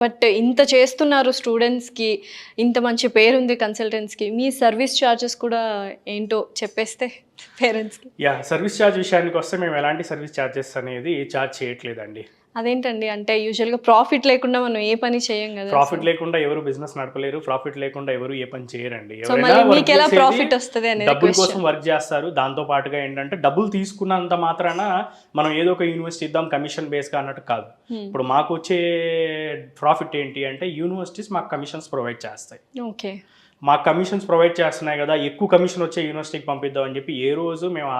But ఇంత చేస్తున్నారు స్టూడెంట్స్‌కి, ఇంత మంచి పేరుంది కన్సల్టెంట్స్‌కి. మీ సర్వీస్ చార్జెస్ కూడా ఏంటో చెప్పేస్తే పేరెంట్స్‌కి? సర్వీస్ ఛార్జ్ విషయానికొస్తే మేము ఎలాంటి సర్వీస్ ఛార్జెస్ అనేది చార్జ్ చేయట్లేదండి. అదేంటండి? అంటే యూజువల్‌గా ప్రాఫిట్ లేకుండా మనం ఏ పని చేయం గదా! ప్రాఫిట్ లేకుండా ఎవరు బిజినెస్ నడపలేరు. ప్రాఫిట్ లేకుండా ఎవరు ఏ పని చేయరండి. సో, ఎవరైనా మళ్ళీ వర్క్ మీకెలా చేసేది ప్రాఫిట్ ఒస్తది అనేది డబ్బుల కోసం క్వెషన్. వర్క్ చేస్తారు. దాంతో పాటుగా ఏంటంటే డబ్బులు తీసుకున్నంత మాత్రాన మనం ఏదో ఒక యూనివర్సిటీ ఇద్దాం కమిషన్ బేస్‌గా అన్నట్టు కాదు. ఇప్పుడు మాకొచ్చే ప్రాఫిట్ ఏంటి అంటే యూనివర్సిటీస్ మాకు కమిషన్స్ ప్రొవైడ్ చేస్తాయి. ఓకే. మాకు కమిషన్స్ ప్రొవైడ్ చేస్తున్నాయి కదా! ఎక్కువ కమిషన్ వచ్చే యూనివర్సిటీకి పంపిద్దాం అని చెప్పి ఏ రోజు మేము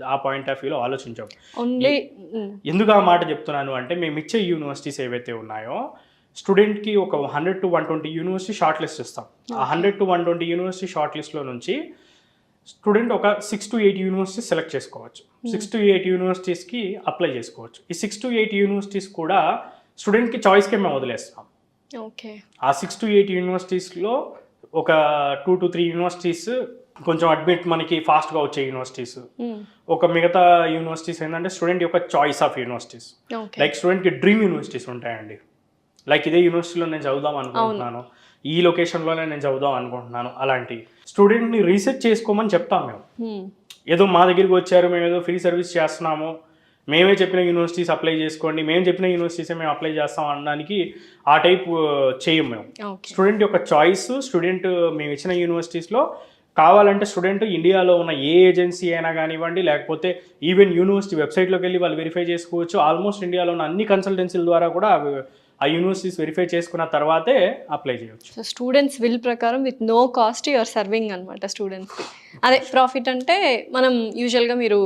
ఆ పాయింట్ ఆఫ్ వ్యూలో ఆలోచించాం. ఓన్లీ హ్మ్. ఎందుకు ఆ మాట చెప్తున్నాను అంటే మేమిచ్చే యూనివర్సిటీస్ ఏవైతే ఉన్నాయో స్టూడెంట్‌కి ఒక 100-120 యూనివర్సిటీ షార్ట్ లిస్ట్ ఇస్తాం. ఆ 100-120 యూనివర్సిటీ షార్ట్ లిస్ట్‌లో నుంచి స్టూడెంట్ ఒక 6-8 యూనివర్సిటీస్ సెలెక్ట్ చేసుకోవచ్చు. 6-8 యూనివర్సిటీస్‌కి అప్లై చేసుకోవచ్చు. ఈ 6-8 యూనివర్సిటీస్ కూడా స్టూడెంట్‌కి చాయిస్‌కే మేము వదిలేస్తాం. ఓకే. ఆ 6-8 యూనివర్సిటీస్‌లో ఒక 2-3 యూనివర్సిటీస్ కొంచెం అడ్మిట్ మనకి ఫాస్ట్‌గా వచ్చే యూనివర్సిటీస్. హ్మ్. ఒక మిగతా యూనివర్సిటీస్ ఏంటంటే స్టూడెంట్ యొక్క choice of universities. Okay. Like స్టూడెంట్‌కి డ్రీమ్ యూనివర్సిటీస్ ఉంటాయండి. లైక్ ఇదే యూనివర్సిటీలో నేను చదువుదాం అనుకుంటున్నాను. ఈ లొకేషన్‌లోనే నేను చదువుదాం అనుకుంటున్నాను. అలాంటివి. స్టూడెంట్‌ని రీసెర్చ్ చేసుకోమని చెప్తాం మేము. హ్మ్. ఏదో మా దగ్గరికి వచ్చారు, మేము ఏదో ఫ్రీ సర్వీస్ చేస్తున్నాము. మేమే చెప్పిన యూనివర్సిటీస్ అప్లై చేసుకోండి. మేము చెప్పిన యూనివర్సిటీసే మేము అప్లై చేస్తాం అనడానికి ఆ టైప్ చేయం మేము. ఓకే. స్టూడెంట్ యొక్క చాయిస్ స్టూడెంట్ మేము ఇచ్చిన యూనివర్సిటీస్‌లో కావాలంటే స్టూడెంట్ ఇండియాలో ఉన్న ఏ ఏజెన్సీ అయినా కానివ్వండి, లేకపోతే ఈవెన్ యూనివర్సిటీ వెబ్సైట్‌లోకి వెళ్ళి వాళ్ళు వెరిఫై చేసుకోవచ్చు. ఆల్మోస్ట్ ఇండియాలో ఉన్న అన్ని కన్సల్టెన్సీల ద్వారా కూడా ఆ యూనివర్సిటీస్ వెరిఫై చేసుకున్న తర్వాతే అప్లై చేయొచ్చు. సో, స్టూడెంట్స్ విల్ ప్రకారం with no cost you are serving అనమాట స్టూడెంట్స్‌కి. అదే ప్రాఫిట్ అంటే మనం యూజువల్‌గా మీరు